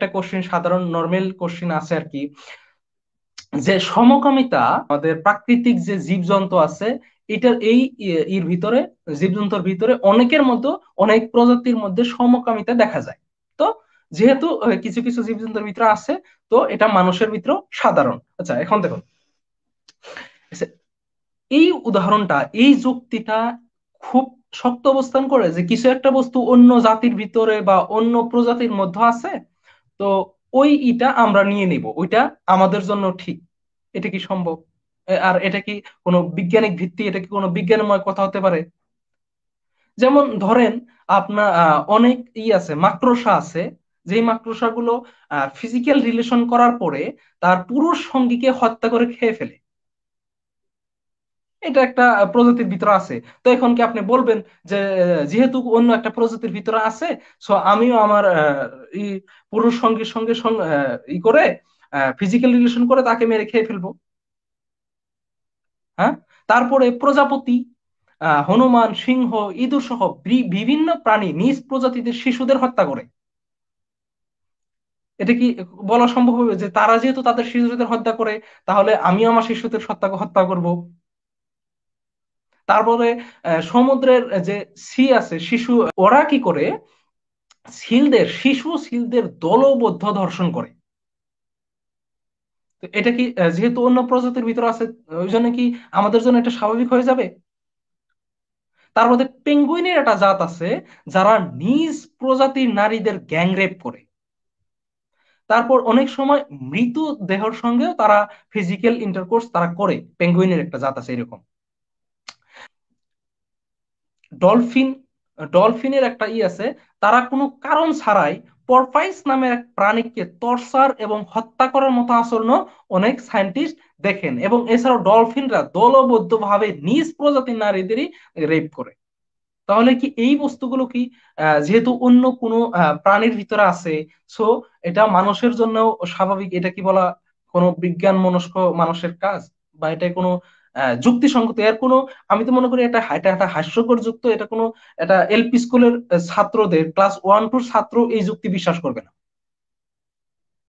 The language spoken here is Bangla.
একটা কোশ্চেন, সাধারণ নর্মাল কোশ্চেন আছে আর কি, যে সমকামিতা আমাদের প্রাকৃতিক যে জীবজন্তু আছে এটার এর ভিতরে, জীবজন্তুর ভিতরে অনেকের মতো, অনেক প্রজাতির মধ্যে সমকামিতা দেখা যায়। তো যেহেতু কিছু কিছু জীবজন্তুর ভিতরে আছে, তো এটা মানুষের ভিতরেও সাধারণ। আচ্ছা, এখন দেখুন, আচ্ছা, এই উদাহরণটা, এই যুক্তিটা খুব শক্ত অবস্থান করে যে কিছু একটা বস্তু অন্য জাতির ভিতরে বা অন্য প্রজাতির মধ্যে আছে, তো ওই ইটা আমরা নিয়ে নিব, ওইটা আমাদের জন্য ঠিক। এটা কি সম্ভব? আর এটা কি কোনো বৈজ্ঞানিক ভিত্তি, এটা কি কোনো বিজ্ঞানময় কথা হতে পারে? যেমন ধরেন, আপনার অনেক আছে, মাকড়সা আছে, যেই মাকড়সা গুলো ফিজিক্যাল রিলেশন করার পরে তার পুরুষ সঙ্গীকে হত্যা করে খেয়ে ফেলে। এটা একটা প্রজাতির ভিতরে আছে। তো এখন কি আপনি বলবেন যে যেহেতু অন্য একটা প্রজাতির ভিতরে আছে, সো আমিও আমার ই পুরুষ সঙ্গীর সঙ্গে ই করে ফিজিক্যাল রিলেশন করে তাকে মেরে খেয়ে ফেলবো? হ্যাঁ। তারপরে প্রজাপতি, হনুমান, সিংহ, ইঁদুর সহ বিভিন্ন প্রাণী নিজ প্রজাতিদের শিশুদের হত্যা করে। এটা কি বলা সম্ভব হবে যে তারা যেহেতু তাদের শিশুদের হত্যা করে, তাহলে আমিও আমার শিশুদের হত্যা হত্যা করব? তারপরে সমুদ্রের যে সি আছে শিশু, ওরা কি করে, শিশু সিলদের দলবদ্ধ ধর্ষণ করে। তো এটা কি যেহেতু অন্য প্রজাতির ভিতরে আছে, ওই জন্য কি আমাদের জন্য এটা স্বাভাবিক হয়ে যাবে? তার মধ্যে পেঙ্গুইনের একটা জাত আছে যারা নিজ প্রজাতির নারীদের গ্যাংরেপ করে। তারপর অনেক সময় মৃত দেহের সঙ্গেও তারা ফিজিক্যাল ইন্টারকোর্স তারা করে, পেঙ্গুইনের একটা জাত আছে এরকম। ডলফিন, ডলফিনের একটা আছে, তারা কোনো কারণ ছাড়াই পরপাইস নামের এক প্রাণীকে টর্চার এবং হত্যা করার মতো আচরণ অনেক সায়েন্টিস্ট দেখেন। এবং এছাড়াও ডলফিনরা দলবদ্ধভাবে নিজ প্রজাতির নারীদেরই রেপ করে। তাহলে কি এই বস্তুগুলো কি যেহেতু অন্য কোনো প্রাণীর ভিতরে আছে, সো এটা মানুষের জন্য স্বাভাবিক? এটা কি বলা কোনো বিজ্ঞান মনস্ক মানুষের কাজ? বা এটা কোনো যুক্তিসঙ্গত? এর কোনো, আমি তো মনে করি এটা এটা একটা হাস্যকর যুক্ত, এটা কোনো, এটা এলপি স্কুলের ছাত্রদের, ক্লাস 1-2 ছাত্র এই যুক্তি বিশ্বাস করবে না।